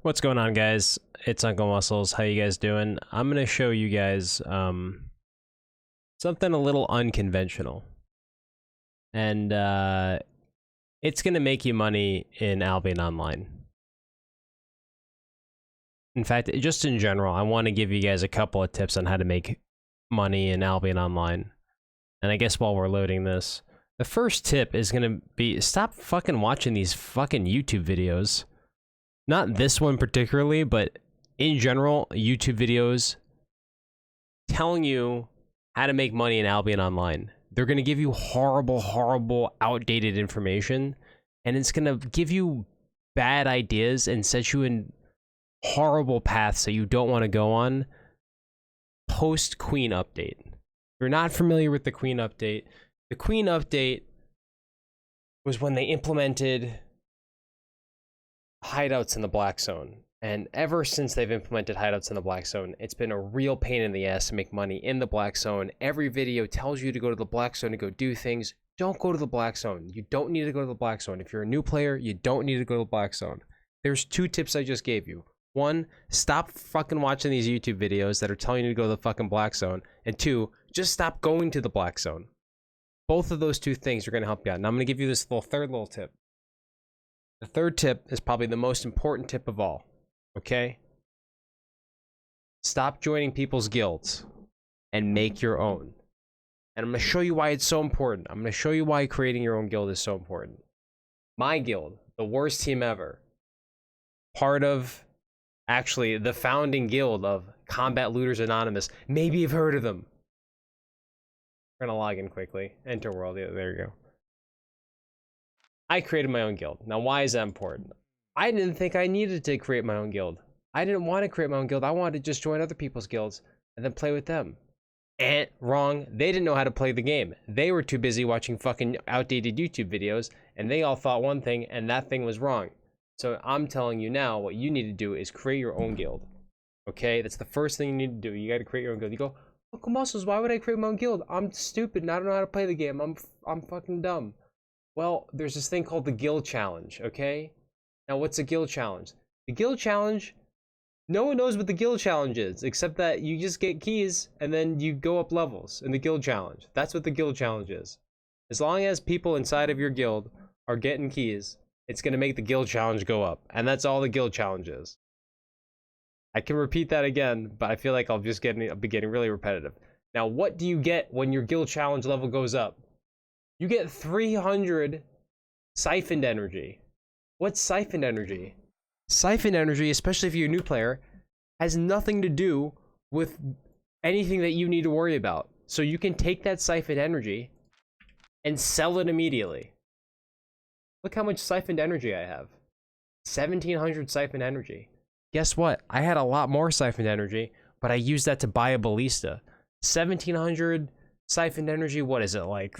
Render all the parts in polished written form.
What's going on, guys? It's Uncle Muscles. How you guys doing? I'm gonna show you guys something a little unconventional, and it's gonna make you money in Albion Online. In fact, just in general, I want to give you guys a couple of tips on how to make money in Albion Online. And I guess while we're loading this, the first tip is gonna be stop fucking watching these fucking YouTube videos. Not this one particularly, but in general, YouTube videos telling you how to make money in Albion Online. They're going to give you horrible, outdated information, and it's going to give you bad ideas and set you in horrible paths that you don't want to go on post-Queen update. If you're not familiar with the Queen update, the Queen update was when they implemented hideouts in the Black Zone, and ever since they've implemented hideouts in the Black Zone, it's been a real pain in the ass to make money in the Black Zone. Every video tells you to go to the Black Zone to go do things. Don't go to the Black Zone. You don't need to go to the Black Zone. If you're a new player, you don't need to go to the Black Zone. There's two tips I just gave you. One, stop fucking watching these YouTube videos that are telling you to go to the fucking Black Zone. And two, just stop going to the Black Zone. Both of those two things are going to help you out. And I'm going to give you this third little tip. The third tip is probably the most important tip of all, okay? Stop joining people's guilds and make your own. And I'm going to show you why it's so important. I'm going to show you why creating your own guild is so important. My guild, the worst team ever, part of, actually, the founding guild of Combat Looters Anonymous. Maybe you've heard of them. We're going to log in quickly. Enter world. Yeah, there you go. I created my own guild. Now, why is that important? I didn't think I needed to create my own guild. I didn't want to create my own guild. I wanted to just join other people's guilds and then play with them. And wrong. They didn't know how to play the game. They were too busy watching fucking outdated YouTube videos, and they all thought one thing, and that thing was wrong. So I'm telling you now, what you need to do is create your own guild. Okay? That's the first thing you need to do. You got to create your own guild. You go, Uncle Muscles, why would I create my own guild? I'm stupid and I don't know how to play the game. I'm fucking dumb. Well, there's this thing called the Guild Challenge, okay? Now, what's a Guild Challenge? The Guild Challenge, no one knows what the Guild Challenge is, except that you just get keys, and then you go up levels in the Guild Challenge. That's what the Guild Challenge is. As long as people inside of your guild are getting keys, it's going to make the Guild Challenge go up. And that's all the Guild Challenge is. I can repeat that again, but I feel like I'll be getting really repetitive. Now, what do you get when your Guild Challenge level goes up? You get 300 siphoned energy. What's siphoned energy? Siphoned energy, especially if you're a new player, has nothing to do with anything that you need to worry about. So you can take that siphoned energy and sell it immediately. Look how much siphoned energy I have. 1,700 siphoned energy. Guess what? I had a lot more siphoned energy, but I used that to buy a ballista. 1,700 siphoned energy, what is it, like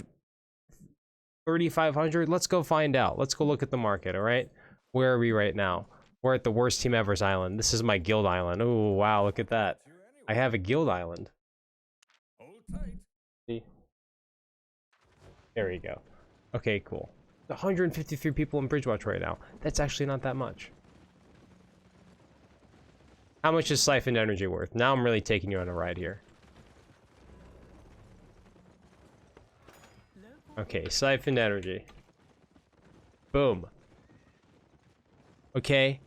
3,500? Let's go find out. Let's go look at the market, all right? Where are we right now? We're at the worst team ever's island. This is my guild island. Oh, wow, look at that. I have a guild island. See? There you go. Okay, cool. 153 people in Bridgewatch right now. That's actually not that much. How much is siphoned energy worth? Now I'm really taking you on a ride here. Okay, siphoned energy. Boom. Okay.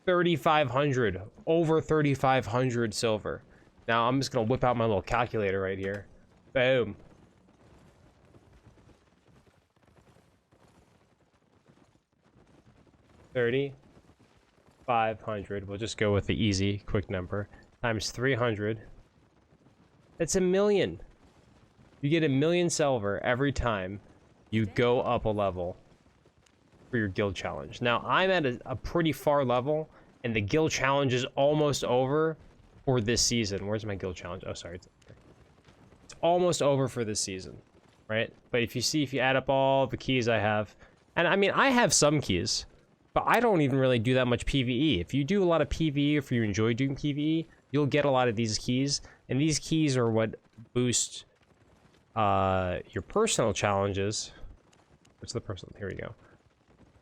3,500. Over 3,500 silver. Now I'm just gonna whip out my little calculator right here. Boom. $3,500. We'll just go with the easy, quick number. Times 300. That's $1 million. You get $1 million silver every time you go up a level for your guild challenge. Now, I'm at a pretty far level, and the guild challenge is almost over for this season. Where's my guild challenge? Oh, sorry. It's almost over for this season, right? But if you add up all the keys I have, and I mean, I have some keys, but I don't even really do that much PvE. If you do a lot of PvE, if you enjoy doing PvE, you'll get a lot of these keys, and these keys are what boost your personal challenges. What's the personal? Here we go.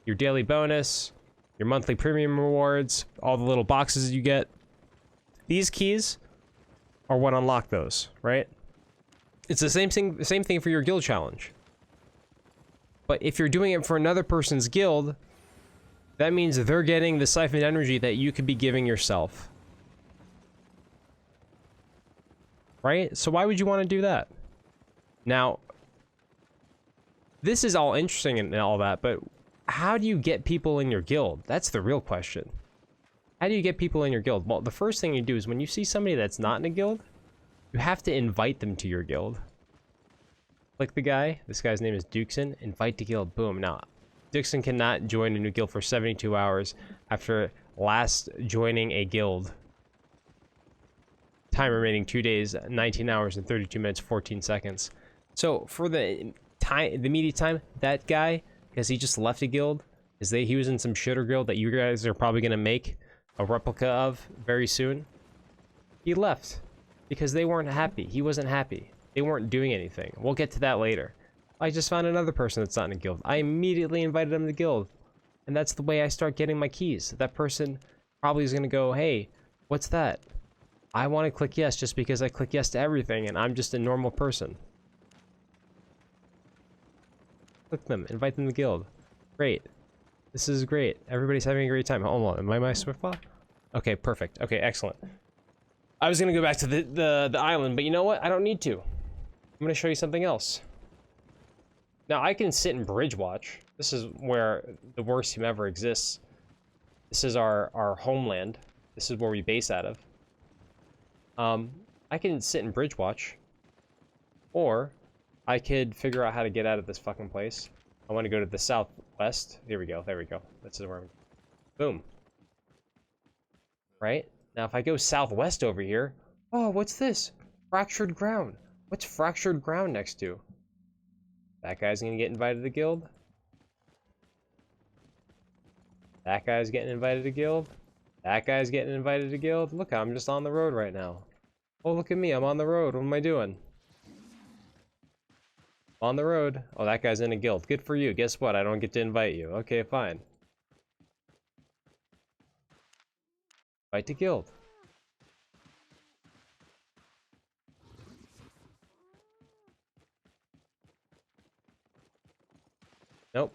Your daily bonus, your monthly premium rewards, all the little boxes you get. These keys are what unlock those, right? It's the same thing for your guild challenge. But if you're doing it for another person's guild, that means they're getting the siphoned energy that you could be giving yourself. Right? So why would you want to do that? Now, this is all interesting and all that, but how do you get people in your guild? That's the real question. How do you get people in your guild? Well, the first thing you do is when you see somebody that's not in a guild, you have to invite them to your guild. Like the guy, this guy's name is Dukeson, invite to guild, boom. Now, Dukeson cannot join a new guild for 72 hours after last joining a guild. Time remaining 2 days, 19 hours and 32 minutes, 14 seconds. So for the immediate time, that guy, because he just left a guild, he was in some shitter guild that you guys are probably gonna make a replica of very soon. He left because they weren't happy. He wasn't happy. They weren't doing anything. We'll get to that later. I just found another person that's not in a guild. I immediately invited them to the guild. And that's the way I start getting my keys. That person probably is gonna go, hey, what's that? I want to click yes just because I click yes to everything and I'm just a normal person. Click them, invite them to the guild. Great. This is great. Everybody's having a great time. Hold on, am I my Swiftball? Okay, perfect. Okay, excellent. I was gonna go back to the island, but you know what? I don't need to. I'm gonna show you something else. Now I can sit and bridge watch. This is where the worst team ever exists. This is our homeland. This is where we base out of. I can sit and bridge watch, or I could figure out how to get out of this fucking place. I want to go to the southwest. Here we go. There we go. This is where I'm. Boom. Right? Now, if I go southwest over here, oh, what's this? Fractured ground. What's fractured ground next to? That guy's gonna get invited to the guild. That guy's getting invited to guild. That guy's getting invited to guild. Look, I'm just on the road right now. Oh, look at me. I'm on the road. What am I doing? On the road. Oh, that guy's in a guild. Good for you. Guess what? I don't get to invite you. Okay, fine. Invite to guild. Nope.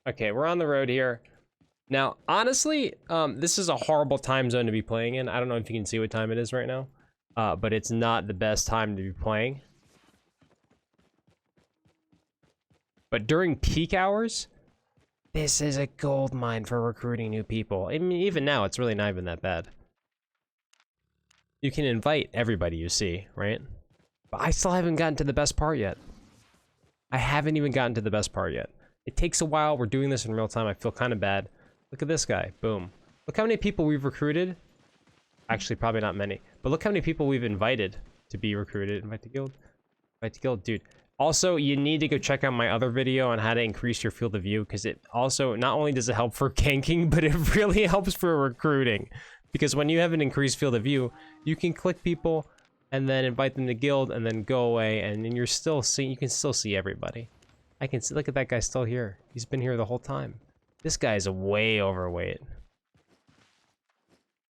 Okay, we're on the road here. Now, honestly, this is a horrible time zone to be playing in. I don't know if you can see what time it is right now, but it's not the best time to be playing. But during peak hours, this is a gold mine for recruiting new people. I mean, even now, it's really not even that bad. You can invite everybody you see, right? But I still haven't gotten to the best part yet. I haven't even gotten to the best part yet. It takes a while. We're doing this in real time. I feel kind of bad. Look at this guy. Boom. Look how many people we've recruited. Actually, probably not many. But look how many people we've invited to be recruited. Invite to guild. Invite to guild. Dude. Also, you need to go check out my other video on how to increase your field of view, because it also, not only does it help for ganking, but it really helps for recruiting. Because when you have an increased field of view, you can click people and then invite them to guild and then go away, and then you're still seeing, you can still see everybody. I can see, look at that guy still here. He's been here the whole time. This guy's way overweight.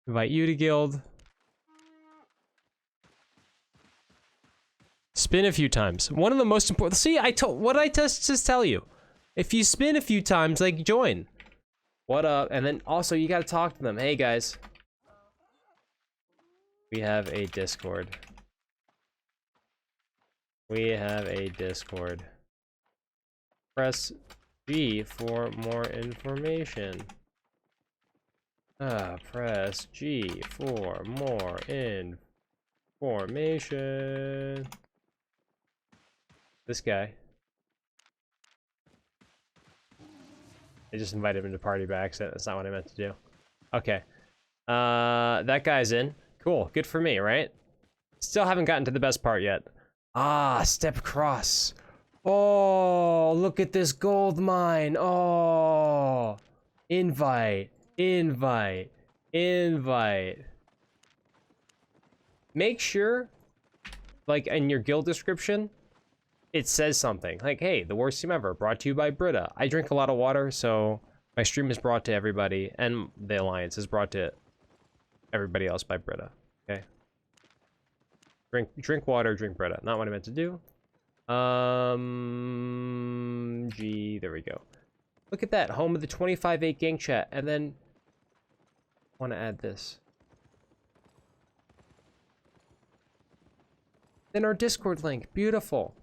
Invite you to guild. Spin a few times. One of the most important. See, what did I just tell you? If you spin a few times, like, join. What up? And then also you got to talk to them. Hey guys, we have a Discord. We have a Discord. Press G for more information. Press G for more information. This guy. I just invited him to party by accident. That's not what I meant to do. Okay. That guy's in. Cool. Good for me, right? Still haven't gotten to the best part yet. Ah, step across. Oh, look at this gold mine. Oh. Invite. Invite. Invite. Make sure, like, in your guild description, it says something like, hey, the worst team ever, brought to you by Brita. I drink a lot of water, so my stream is brought to everybody, and the Alliance is brought to everybody else by Brita. Okay. Drink water, drink Brita. Not what I meant to do. G, there we go. Look at that, home of the 25-8 gang chat, and then I want to add this. Then our Discord link, beautiful.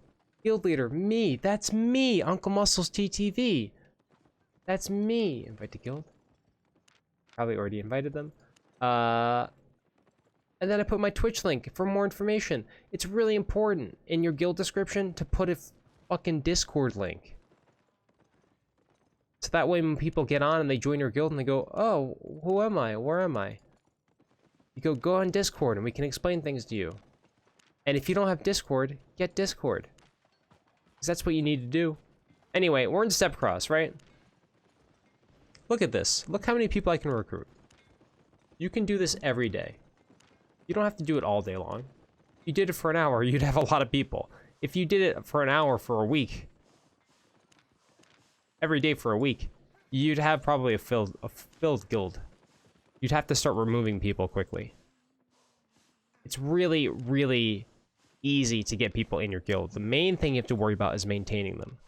Guild leader, me, that's me, unclemusclez TTV. That's me. Invite to guild. Probably already invited them. And then I put my Twitch link for more information. It's really important in your guild description to put a fucking Discord link. So that way when people get on and they join your guild and they go, oh, who am I? Where am I? You go on Discord and we can explain things to you. And if you don't have Discord, get Discord. Because that's what you need to do. Anyway, we're in Stepcross, right? Look at this. Look how many people I can recruit. You can do this every day. You don't have to do it all day long. If you did it for an hour, you'd have a lot of people. If you did it for an hour for a week, every day for a week, you'd have probably a filled guild. You'd have to start removing people quickly. It's really, really easy to get people in your guild. The main thing you have to worry about is maintaining them.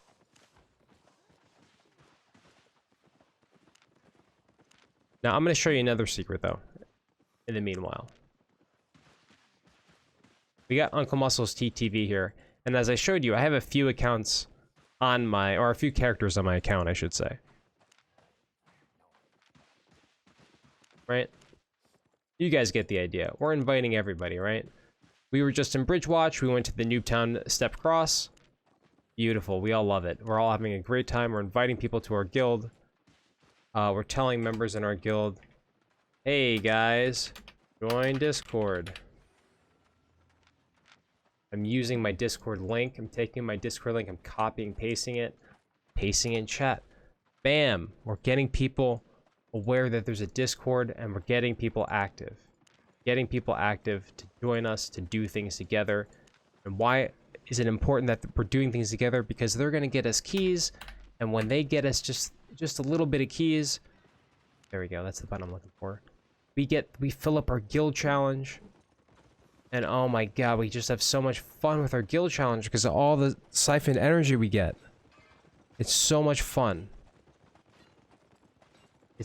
Now, I'm going to show you another secret, though, in the meanwhile. We got unclemusclez TTV here, and as I showed you, I have a few accounts on my, or a few characters on my account, I should say. Right? You guys get the idea. We're inviting everybody, right? We were just in Bridgewatch. We went to the Newtown Step Cross. Beautiful. We all love it. We're all having a great time. We're inviting people to our guild. We're telling members in our guild, hey guys, join Discord. I'm using my Discord link. I'm taking my Discord link. I'm copying, pasting it in chat. Bam! We're getting people aware that there's a Discord, and we're getting people active. Getting people active to join us, to do things together. And why is it important that we're doing things together? Because they're going to get us keys, and when they get us just a little bit of keys, there we go, that's the button I'm looking for. We fill up our guild challenge, and oh my god, we just have so much fun with our guild challenge because of all the siphoned energy we get. It's so much fun.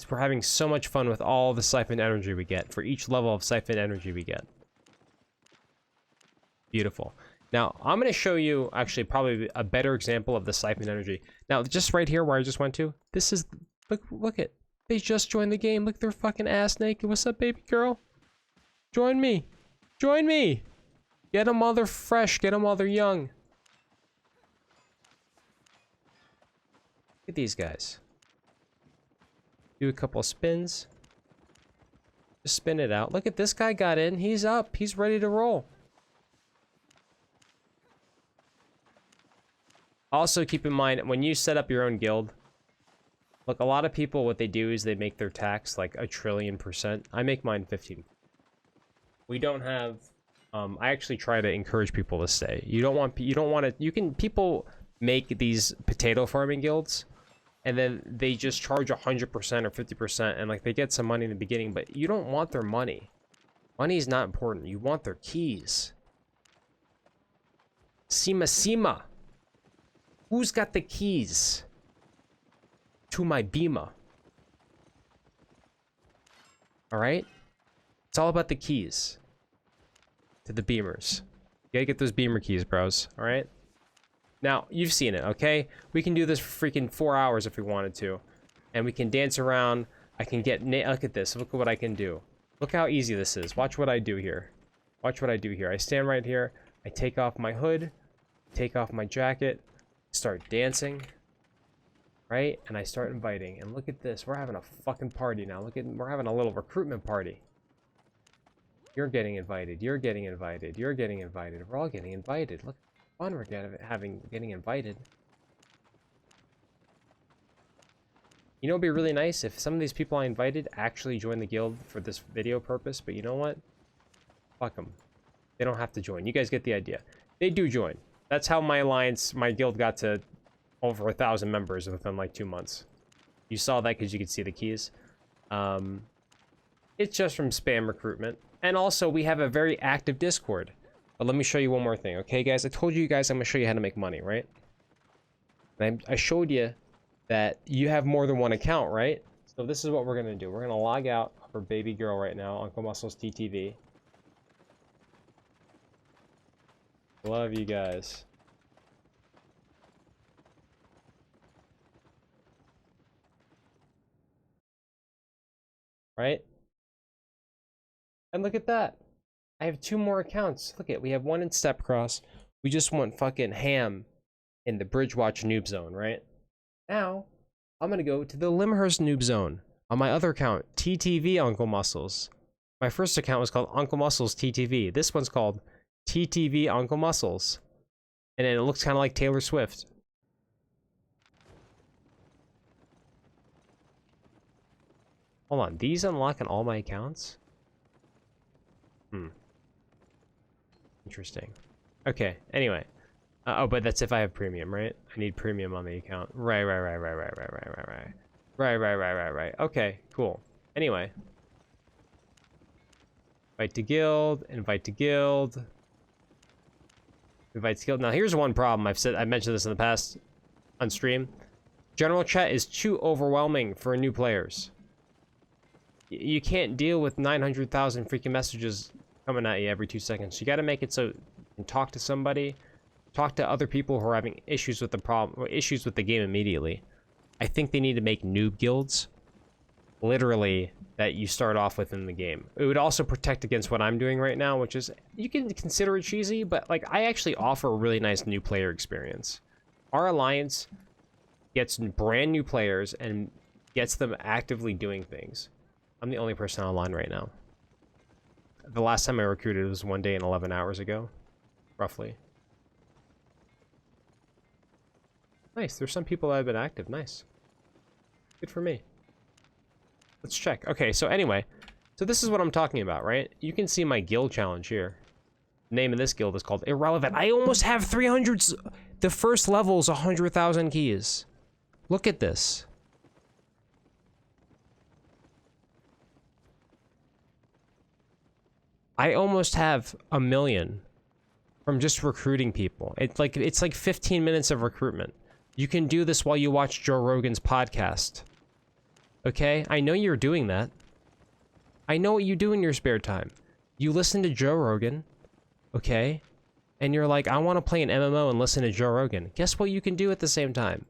We're having so much fun with all the siphoned energy we get for each level of siphoned energy we get. Beautiful. Now, I'm going to show you actually probably a better example of the siphoned energy. Now, just right here where I just went to, this is, look at, they just joined the game. Look, they're fucking ass naked. What's up, baby girl? Join me. Join me. Get them while they're fresh. Get them while they're young. Look at these guys. Do a couple of spins. Just spin it out. Look at this guy got in. He's up. He's ready to roll. Also, keep in mind, when you set up your own guild, look, a lot of people, what they do is they make their tax like 1,000,000,000%. I make mine 15. We don't have, I actually try to encourage people to stay. You don't want to, people make these potato farming guilds, and then they just charge 100% or 50%, and like they get some money in the beginning, but you don't want their money. Money is not important. You want their keys. Sima. Who's got the keys to my Bima? Alright? It's all about the keys to the Beamers. You gotta get those Beamer keys, bros. Alright? Now, you've seen it, okay? We can do this for freaking 4 hours if we wanted to. And we can dance around. I can get... Look at this. Look at what I can do. Look how easy this is. Watch what I do here. Watch what I do here. I stand right here. I take off my hood. Take off my jacket. Start dancing. Right? And I start inviting. And look at this. We're having a fucking party now. Look at... We're having a little recruitment party. You're getting invited. You're getting invited. You're getting invited. We're all getting invited. Look. Fun we're getting invited. You know, it'd be really nice if some of these people I invited actually join the guild for this video purpose, but you know what? Fuck them. They don't have to join. You guys get the idea. They do join. That's how my alliance, my guild got to over 1,000 members within like 2 months. You saw that because you could see the keys. It's just from spam recruitment. And also, we have a very active Discord. But let me show you one more thing, okay, guys? I told you guys I'm going to show you how to make money, right? And I showed you that you have more than one account, right? So this is what we're going to do. We're going to log out for baby girl right now, unclemusclez TTV. Love you guys. Right? And look at that. I have 2 more accounts. Look at, we have one in Stepcross. We just went fucking ham in the Bridgewatch noob zone, right? Now, I'm gonna go to the Limhurst noob zone on my other account, TTV unclemusclez. My first account was called unclemusclez TTV. This one's called TTV unclemusclez. And then it looks kind of like Taylor Swift. Hold on, these unlock on all my accounts? Interesting. Okay, anyway. Oh, but that's if I have premium, right? I need premium on the account. Right. Okay, cool. Anyway. Invite to guild, invite to guild. Invite to guild. Now here's one problem. I mentioned this in the past on stream. General chat is too overwhelming for new players. You can't deal with 900,000 freaking messages coming at you every 2 seconds. You got to make it so you can talk to somebody, talk to other people who are having issues with the problem, or issues with the game immediately. I think they need to make noob guilds, literally, that you start off with in the game. It would also protect against what I'm doing right now, which is, you can consider it cheesy, but like, I actually offer a really nice new player experience. Our alliance gets brand new players and gets them actively doing things. I'm the only person online right now. The last time I recruited was 1 day and 11 hours ago, roughly. Nice, there's some people that have been active, nice. Good for me. Let's check. Okay, so anyway, so this is what I'm talking about, right? You can see my guild challenge here. The name of this guild is called Irrelevant. I almost have 300, the first level is 100,000 keys. Look at this. I almost have 1 million from just recruiting people. It's like 15 minutes of recruitment. You can do this while you watch Joe Rogan's podcast. Okay? I know you're doing that. I know what you do in your spare time. You listen to Joe Rogan, okay? And you're like, I want to play an MMO and listen to Joe Rogan. Guess what you can do at the same time?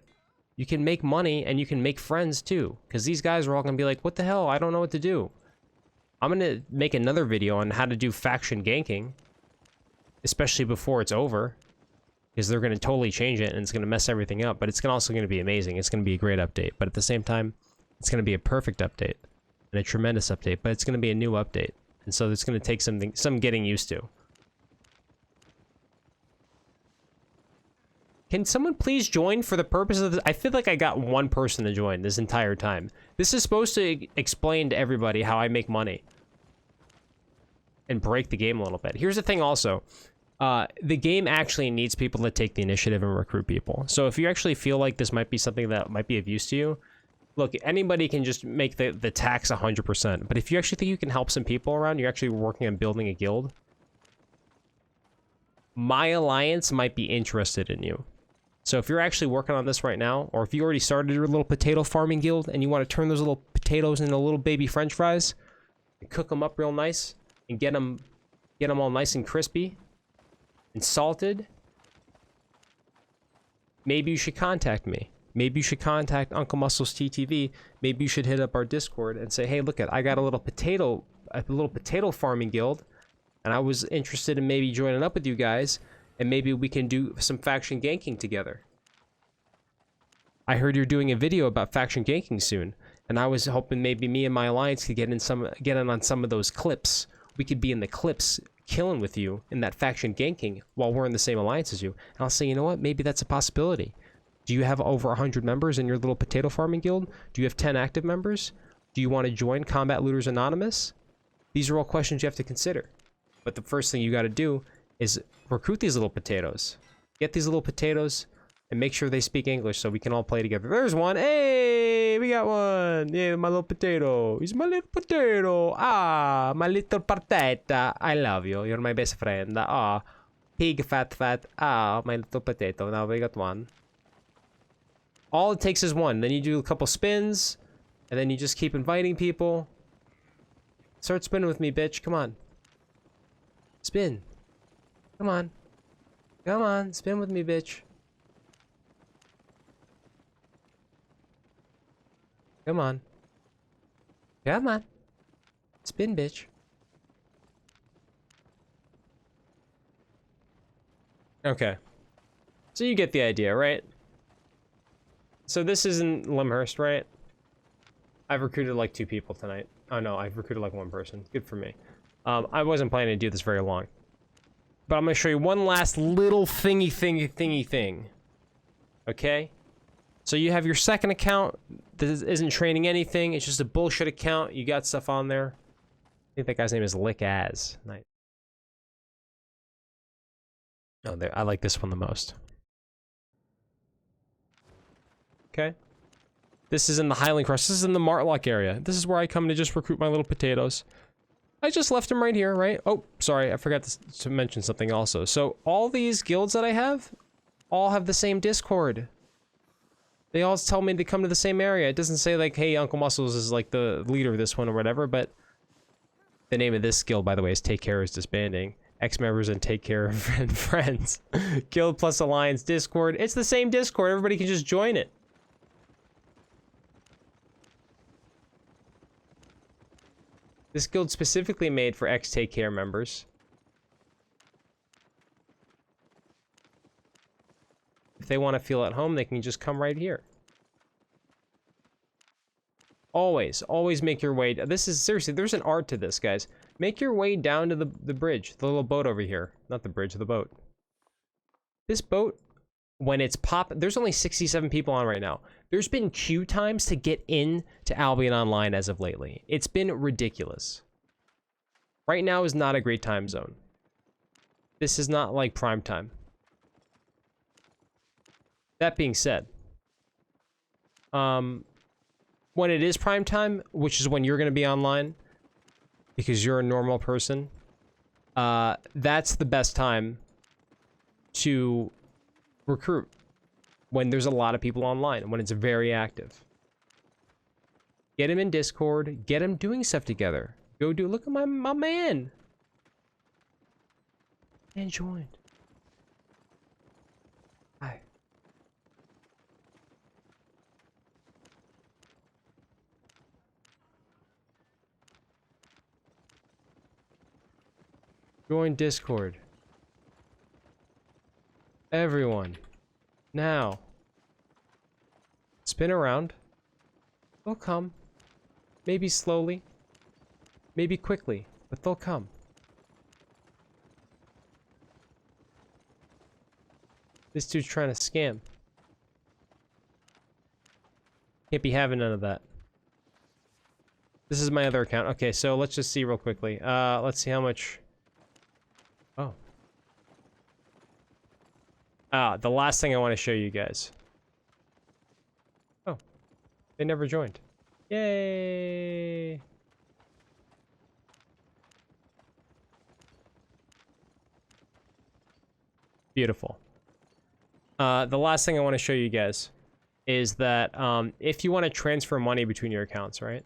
You can make money and you can make friends too. Because these guys are all going to be like, what the hell? I don't know what to do. I'm going to make another video on how to do faction ganking, especially before it's over, because they're going to totally change it and it's going to mess everything up, but it's also going to be amazing. It's going to be a great update, but at the same time, it's going to be a perfect update and a tremendous update, but it's going to be a new update. And so it's going to take some getting used to. Can someone please join for the purpose of this? I feel like I got one person to join this entire time. This is supposed to explain to everybody how I make money. And break the game a little bit. Here's the thing also. The game actually needs people to take the initiative and recruit people. So if you actually feel like this might be something that might be of use to you, look, anybody can just make the tax 100%. But if you actually think you can help some people around, you're actually working on building a guild, my alliance might be interested in you. So if you're actually working on this right now, or if you already started your little potato farming guild and you want to turn those little potatoes into little baby french fries and cook them up real nice and get them all nice and crispy and salted, maybe you should contact me. Maybe you should contact unclemusclez TTV. Maybe you should hit up our Discord and say, hey, look, I got a little potato farming guild, and I was interested in maybe joining up with you guys, and maybe we can do some faction ganking together. I heard you're doing a video about faction ganking soon, and I was hoping maybe me and my alliance could get in on some of those clips. We could be in the clips killing with you in that faction ganking while we're in the same alliance as you. And I'll say, you know what? Maybe that's a possibility. Do you have over 100 members in your little potato farming guild? Do you have 10 active members? Do you want to join Combat Looters Anonymous? These are all questions you have to consider. But the first thing you got to do is recruit these little potatoes. Get these little potatoes and make sure they speak English so we can all play together. There's one. Hey, we got one. Yeah, my little potato. He's my little potato. Ah, my little patata. I love you. You're my best friend. Ah, pig fat. Ah, my little potato. Now we got one. All it takes is one. Then you do a couple spins, and then you just keep inviting people. Start spinning with me, bitch. Come on. Spin. Come on. Come on. Spin with me, bitch. Come on. Come on. Spin, bitch. Okay. So you get the idea, right? So this isn't Limhurst, right? I've recruited like 2 people tonight. Oh no, I've recruited like 1 person. Good for me. I wasn't planning to do this very long. But I'm gonna show you one last little thingy thing. Okay? So you have your second account. This isn't training anything. It's just a bullshit account. You got stuff on there. I think that guy's name is Lickaz. Nice. Oh, there. I like this one the most. Okay. This is in the Highland Cross. This is in the Martlock area. This is where I come to just recruit my little potatoes. I just left them right here, right? Oh, sorry. I forgot to mention something also. So all these guilds that I have all have the same Discord. They all tell me to come to the same area. It doesn't say like, hey, unclemusclez is like the leader of this one or whatever, but the name of this guild, by the way, is Take Care is Disbanding. Ex-members and Take Care and Friends. Guild plus Alliance Discord. It's the same Discord. Everybody can just join it. This guild specifically made for ex-Take Care members. If they want to feel at home, they can just come right here. Always make your way. This is seriously, there's an art to this, guys. Make your way down to the bridge, the little boat over here. Not the bridge, the boat. This boat, when it's there's only 67 people on right now. There's been queue times to get in to Albion Online as of lately. It's been ridiculous. Right now is not a great time zone. This is not like prime time. That being said, when it is prime time, which is when you're going to be online, because you're a normal person, that's the best time to recruit. When there's a lot of people online, when it's very active. Get them in Discord, get them doing stuff together. Go do, look at my man. And joined. Hi. Join Discord. Everyone. Now. Spin around. They'll come. Maybe slowly. Maybe quickly. But they'll come. This dude's trying to scam. Can't be having none of that. This is my other account. Okay, so let's just see real quickly. Let's see how much... Oh. The last thing I want to show you guys. Oh. They never joined. Yay! Beautiful. The last thing I want to show you guys is that if you want to transfer money between your accounts, right?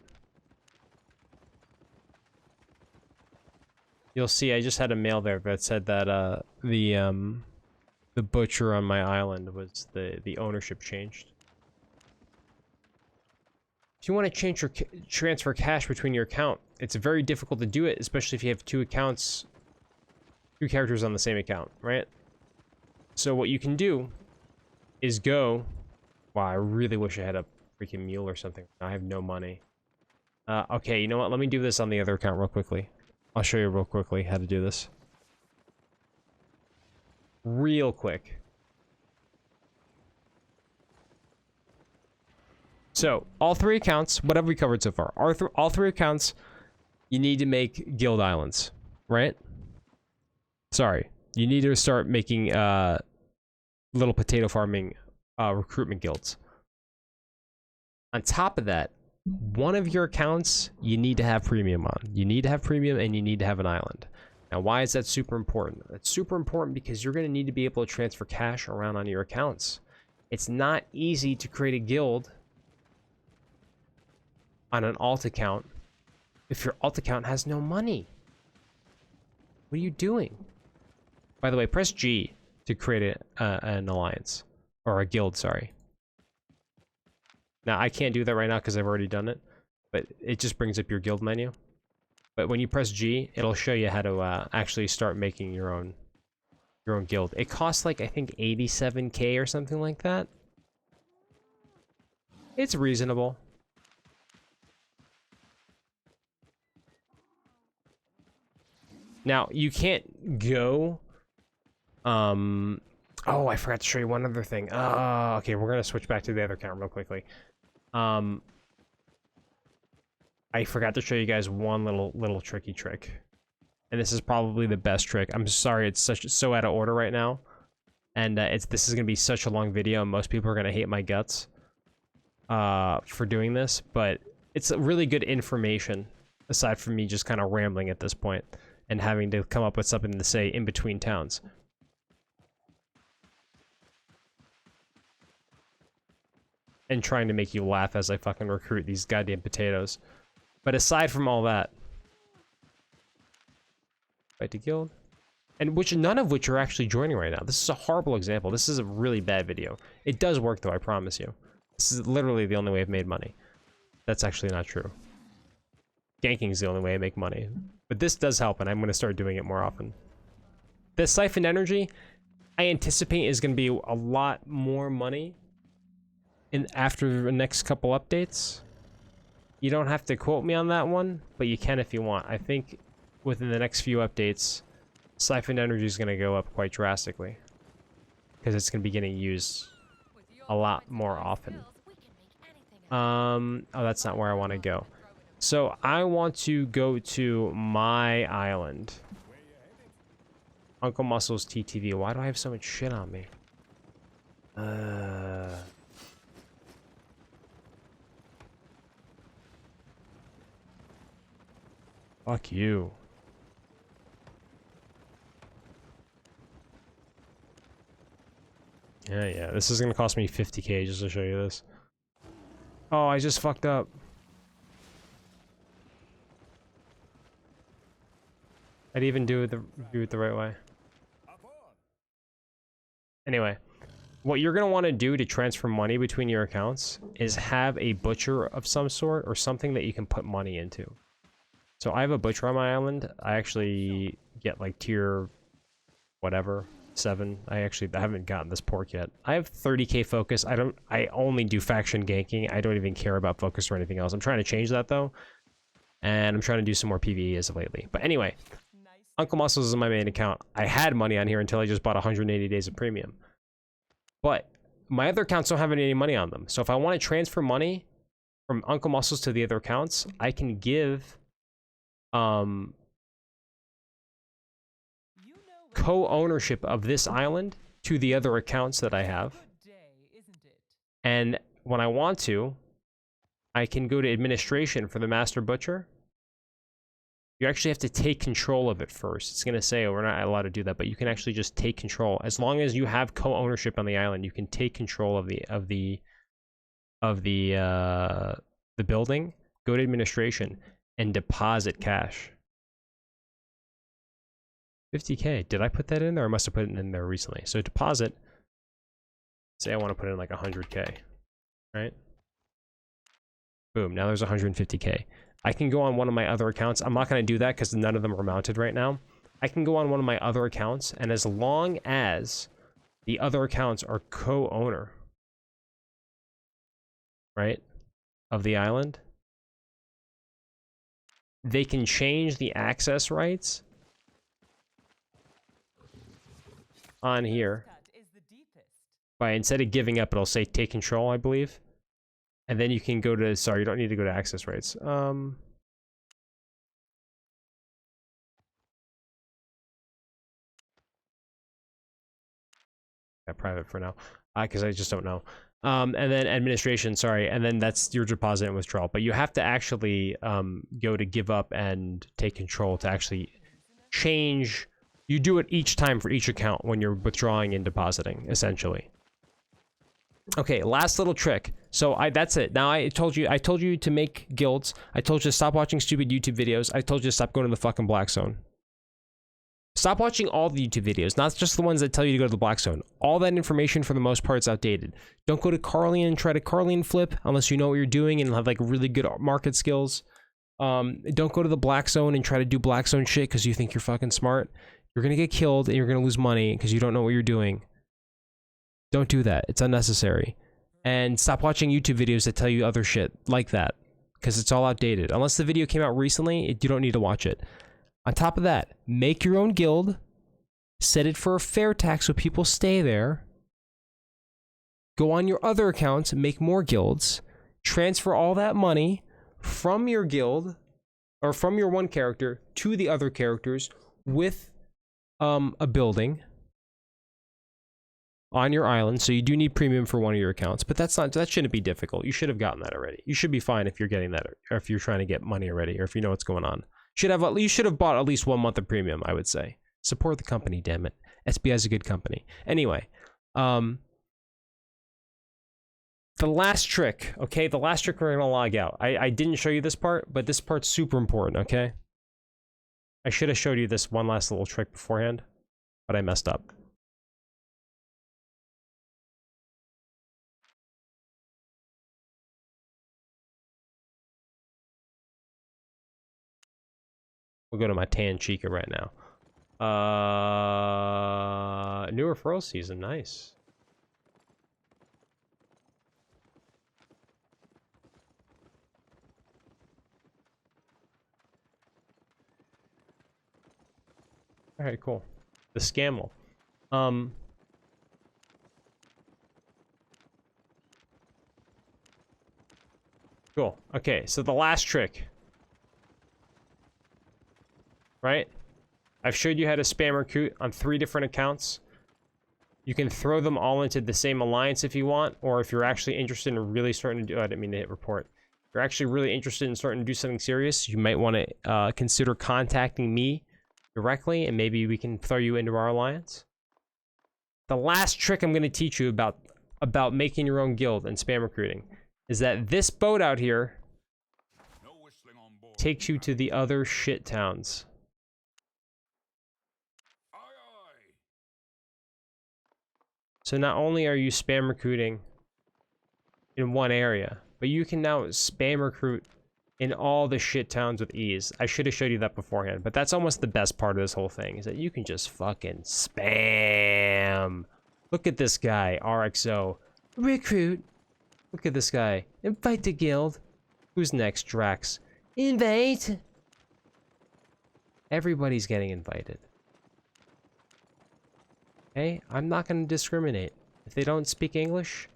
You'll see I just had a mail there that said that the butcher on my island was the ownership changed. If you want to transfer cash between your account, it's very difficult to do it, especially if you have 2 accounts, 2 characters on the same account, right? So what you can do is go... Wow, I really wish I had a freaking mule or something. I have no money. Okay, you know what? Let me do this on the other account real quickly. I'll show you real quickly how to do this. Real quick. So, all 3 accounts, whatever we covered so far, all 3 accounts, you need to make guild islands, right? Sorry. You need to start making little potato farming recruitment guilds. On top of that, one of your accounts you need to have premium on. You need to have premium and you need to have an island. Now, why is that super important? It's super important because you're going to need to be able to transfer cash around on your accounts. It's not easy to create a guild on an alt account if your alt account has no money. What are you doing? By the way, press G to create an alliance. Or a guild, sorry. Now, I can't do that right now because I've already done it. But it just brings up your guild menu. But when you press G, it'll show you how to actually start making your own guild. It costs like, I think, 87k or something like that. It's reasonable. Now, you can't go... Oh, I forgot to show you one other thing. Okay, we're gonna switch back to the other account real quickly. I forgot to show you guys one little tricky trick. And this is probably the best trick. I'm sorry, it's so out of order right now. And this is gonna be such a long video, and most people are gonna hate my guts for doing this, but it's really good information, aside from me just kind of rambling at this point and having to come up with something to say in between towns. And trying to make you laugh as I fucking recruit these goddamn potatoes. But aside from all that... Fight to guild. And none of which are actually joining right now. This is a horrible example. This is a really bad video. It does work though, I promise you. This is literally the only way I've made money. That's actually not true. Ganking is the only way I make money. But this does help, and I'm going to start doing it more often. This siphon energy, I anticipate is going to be a lot more money after the next couple updates. You don't have to quote me on that one, but you can if you want. I think within the next few updates, siphon energy is going to go up quite drastically. Because it's going to be getting used a lot more often. Oh, that's not where I want to go. So I want to go to my island. Uncle Muscle's TTV. Why do I have so much shit on me? Fuck you. Yeah, this is gonna cost me 50k just to show you this. Oh, I just fucked up. I'd even do it the right way. Anyway, what you're gonna want to do to transfer money between your accounts is have a butcher of some sort or something that you can put money into. So I have a butcher on my island. I actually get like tier whatever 7. I haven't gotten this pork yet. I have 30k focus. I only do faction ganking. I don't even care about focus or anything else. I'm trying to change that though. And I'm trying to do some more PvE as of lately. But anyway, Uncle Muscles is my main account. I had money on here until I just bought 180 days of premium. But my other accounts don't have any money on them. So if I want to transfer money from Uncle Muscles to the other accounts, I can give co-ownership of this island to the other accounts that I have. And when I want to, I can go to administration for the master butcher. You actually have to take control of it first. It's going to say, oh, we're not allowed to do that, but you can actually just take control. As long as you have co-ownership on the island, you can take control of the building, go to administration, and deposit cash. 50k. Did I put that in there? I must have put it in there recently. So deposit. Say I want to put in like 100k, right? Boom. Now there's 150k. I can go on one of my other accounts. I'm not going to do that because none of them are mounted right now. I can go on one of my other accounts, and as long as the other accounts are co-owner, right, of the island, they can change the access rights on here by, instead of giving up, it'll say take control, I believe. And then you can go to, sorry, you don't need to go to access rights. I that private for now, because I just don't know. And then administration, sorry, and then that's your deposit and withdrawal. But you have to actually go to give up and take control to actually change. You do it each time for each account when you're withdrawing and depositing, essentially. Okay, last little trick. So that's it. Now I told you to make guilds. I told you to stop watching stupid YouTube videos. I told you to stop going to the fucking black zone. Stop watching all the YouTube videos, not just the ones that tell you to go to the black zone. All that information for the most part is outdated. Don't go to Carlian and try to Carlian flip unless you know what you're doing and have like really good market skills. Don't go to the black zone and try to do black zone shit because you think you're fucking smart. You're gonna get killed and you're gonna lose money because you don't know what you're doing. Don't do that. It's unnecessary. And stop watching YouTube videos that tell you other shit like that because it's all outdated. Unless the video came out recently, you don't need to watch it. On top of that, make your own guild, set it for a fair tax so people stay there, go on your other accounts and make more guilds, transfer all that money from your guild, or from your one character to the other characters with a building on your island. So you do need premium for one of your accounts, but that shouldn't be difficult. You should have gotten that already. You should be fine if you're getting that, or if you're trying to get money already, or if you know what's going on. You should have bought at least 1 month of premium, I would say. Support the company, damn it. SBI is a good company. Anyway, the last trick, okay? The last trick we're gonna log out. I didn't show you this part, but this part's super important, okay? I should have showed you this one last little trick beforehand, but I messed up. We'll go to my tan chica right now. New referral season, nice. All right, cool. The Scammel. Cool. Okay, so the last trick. Right? I've showed you how to spam recruit on 3 different accounts. You can throw them all into the same alliance if you want, or if you're actually interested in really starting to do, I didn't mean to hit report. If you're actually really interested in starting to do something serious, you might want to consider contacting me directly, and maybe we can throw you into our alliance. The last trick I'm going to teach you about making your own guild and spam recruiting is that this boat out here takes you to the other shit towns. So not only are you spam recruiting in one area, but you can now spam recruit in all the shit towns with ease. I should have showed you that beforehand, but that's almost the best part of this whole thing, is that you can just fucking spam. Look at this guy, RXO. Recruit. Look at this guy. Invite to guild. Who's next, Drax? Invite. Everybody's getting invited. Hey, I'm not going to discriminate. If they don't speak English,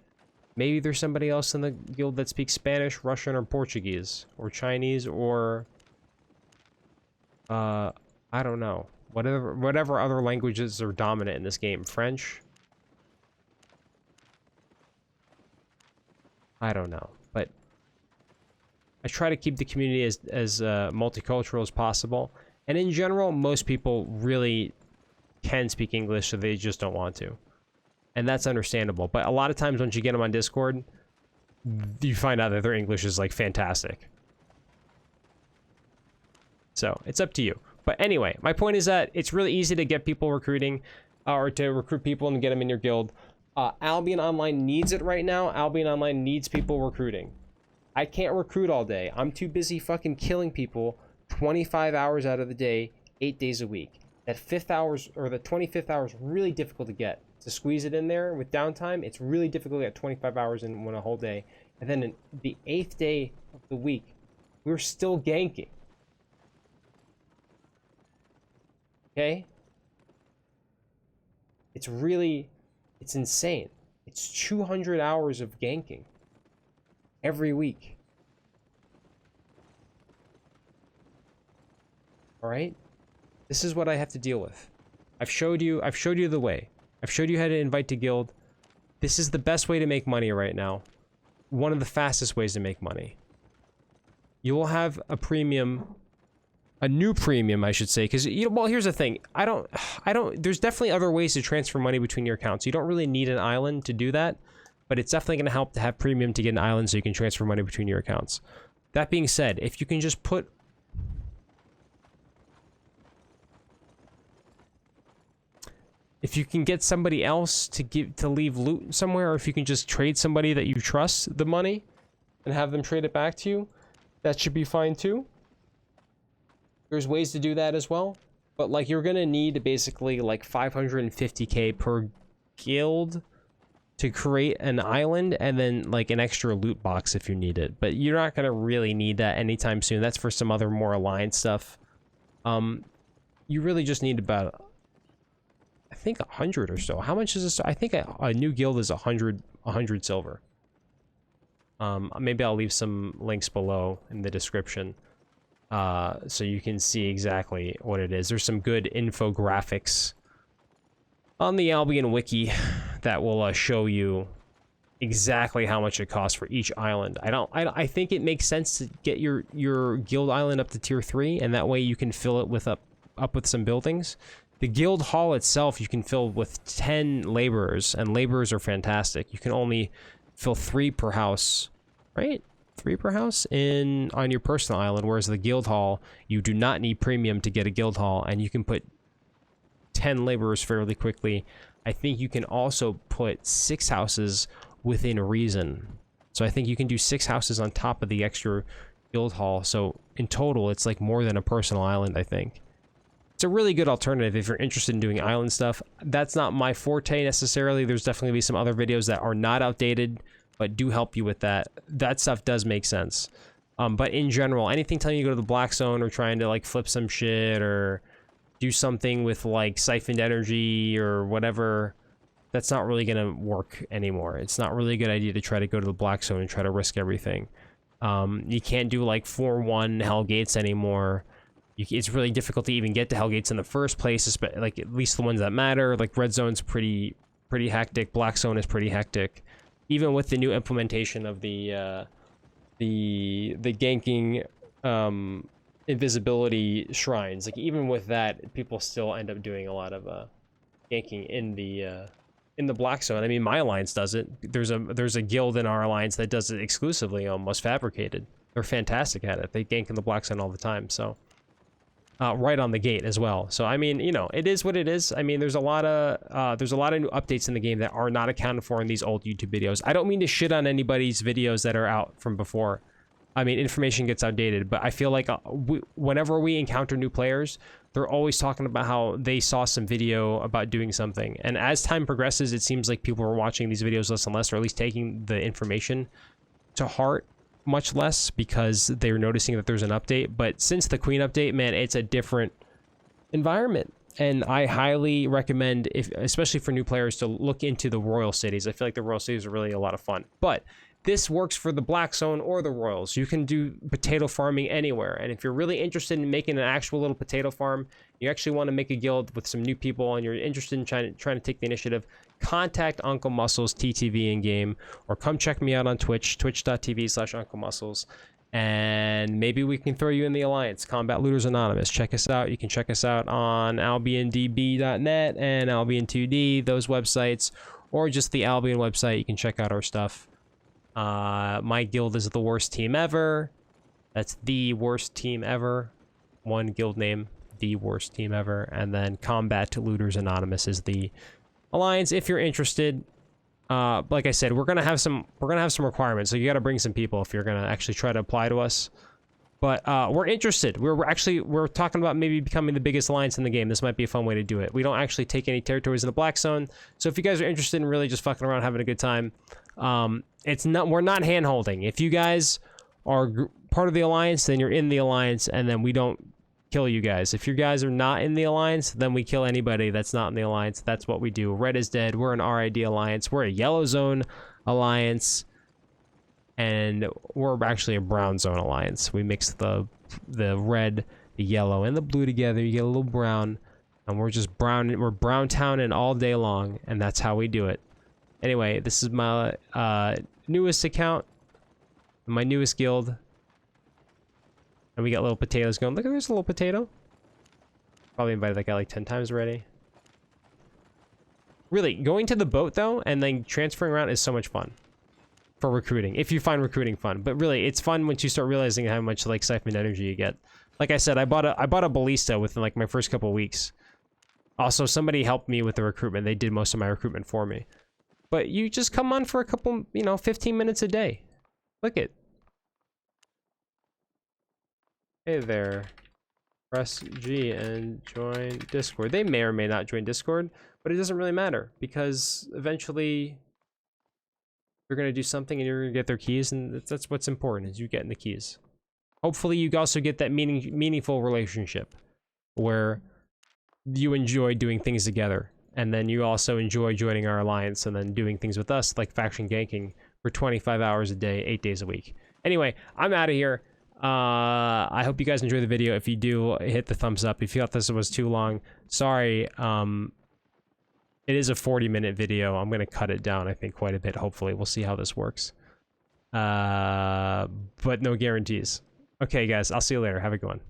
maybe there's somebody else in the guild that speaks Spanish, Russian, or Portuguese, or Chinese, or I don't know. Whatever other languages are dominant in this game. French? I don't know. But I try to keep the community as multicultural as possible. And in general, most people really can speak English, so they just don't want to. And that's understandable. But a lot of times once you get them on Discord, you find out that their English is like fantastic. So it's up to you. But anyway, my point is that it's really easy to get people recruiting, or to recruit people and get them in your guild. Albion Online needs it right now. Albion Online needs people recruiting. I can't recruit all day. I'm too busy fucking killing people 25 hours out of the day, 8 days a week. That 5th hours, or the 25th hour is really difficult to get. To squeeze it in there with downtime, it's really difficult to get 25 hours in one a whole day. And then in the 8th day of the week, we're still ganking. Okay? It's insane. It's 200 hours of ganking every week. All right? This is what I have to deal with. I've showed you the way. I've showed you how to invite to guild. This is the best way to make money right now. One of the fastest ways to make money. You will have a premium, a new premium, I should say, because, you know, well, here's the thing. There's definitely other ways to transfer money between your accounts. You don't really need an island to do that, but it's definitely going to help to have premium to get an island so you can transfer money between your accounts. That being said, if you can just put... If you can get somebody else to leave loot somewhere, or if you can just trade somebody that you trust the money and have them trade it back to you, that should be fine too. There's ways to do that as well. But like, you're gonna need basically like 550k per guild to create an island, and then like an extra loot box if you need it. But you're not gonna really need that anytime soon. That's for some other more aligned stuff. You really just need about, I think, 100 or so. How much is this? I think a new guild is 100 silver. Maybe I'll leave some links below in the description, so you can see exactly what it is. There's some good infographics on the Albion wiki that will show you exactly how much it costs for each island. I think it makes sense to get your guild island up to tier 3, and that way you can fill it with up with some buildings. The guild hall itself you can fill with 10 laborers, and laborers are fantastic. You can only fill 3 per house, right? 3 per house on your personal island, whereas the guild hall, you do not need premium to get a guild hall, and you can put 10 laborers fairly quickly. I think you can also put 6 houses within reason. So I think you can do 6 houses on top of the extra guild hall. So in total, it's like more than a personal island, I think. It's a really good alternative if you're interested in doing island stuff. That's not my forte necessarily. There's definitely gonna be some other videos that are not outdated, but do help you with that. That stuff does make sense. But in general, anything telling you to go to the black zone or trying to like flip some shit or do something with like siphoned energy or whatever, that's not really gonna work anymore. It's not really a good idea to try to go to the black zone and try to risk everything. You can't do like 4-1 hell gates anymore. It's really difficult to even get to hell gates in the first place, like at least the ones that matter. Like red zone's pretty hectic. Black zone is pretty hectic. Even with the new implementation of the ganking invisibility shrines, like even with that, people still end up doing a lot of ganking in the black zone. I mean, my alliance does it. There's a guild in our alliance that does it exclusively, almost fabricated. They're fantastic at it. They gank in the black zone all the time. So. Right on the gate as well. So I mean, you know, it is what it is. I mean, there's a lot of new updates in the game that are not accounted for in these old YouTube videos. I don't mean to shit on anybody's videos that are out from before. I mean, information gets outdated, but I feel like whenever we encounter new players, they're always talking about how they saw some video about doing something. And as time progresses, it seems like people are watching these videos less and less, or at least taking the information to heart much less because they're noticing that there's an update. But since the Queen update, man, it's a different environment, and I highly recommend, especially for new players, to look into the royal cities. I feel like the royal cities are really a lot of fun, but this works for the black zone or the royals. You can do potato farming anywhere, and if you're really interested in making an actual little potato farm, you actually want to make a guild with some new people, and you're interested in trying to take the initiative, contact unclemusclez TTV in game, or come check me out on Twitch, twitch.tv/unclemusclez, and maybe we can throw you in the alliance. Combat Looters Anonymous. Check us out. You can check us out on albiondb.net and albion2d, those websites, or just the Albion website. You can check out our stuff. My guild is the worst team ever. That's the worst team ever. One guild name, the worst team ever. And then Combat Looters Anonymous is the alliance. If you're interested, like I said, we're gonna have some requirements. So you got to bring some people if you're gonna actually try to apply to us. But we're interested. We're talking about maybe becoming the biggest alliance in the game. This might be a fun way to do it. We don't actually take any territories in the black zone. So if you guys are interested in really just fucking around, having a good time, we're not hand holding. If you guys are part of the alliance, then you're in the alliance, and then we don't kill you guys. If you guys are not in the alliance, then we kill anybody that's not in the alliance. That's what we do. Red is dead. We're an RID alliance. We're a yellow zone alliance, and we're actually a brown zone alliance. We mix the red, the yellow, and the blue together. You get a little brown. And we're just we're brown towning all day long, and that's how we do it. Anyway, this is my newest account, my newest guild. And we got little potatoes going. Look at this little potato. Probably invited that guy like 10 times already. Really, going to the boat though, and then transferring around is so much fun. For recruiting, if you find recruiting fun. But really, it's fun once you start realizing how much like siphon energy you get. Like I said, I bought a ballista within like my first couple weeks. Also, somebody helped me with the recruitment. They did most of my recruitment for me. But you just come on for a couple, 15 minutes a day. Look it. Hey there. Press G and join Discord. They may or may not join Discord, but it doesn't really matter because eventually you're going to do something and you're going to get their keys, and that's what's important, is you getting the keys. Hopefully you also get that meaningful relationship where you enjoy doing things together, and then you also enjoy joining our alliance and then doing things with us, like faction ganking for 25 hours a day, 8 days a week. Anyway, I'm out of here. I hope you guys enjoyed the video. If you do, hit the thumbs up. If you thought this was too long, sorry. It is a 40-minute video. I'm going to cut it down, I think, quite a bit. Hopefully, we'll see how this works. But no guarantees. Okay, guys, I'll see you later. Have a good one.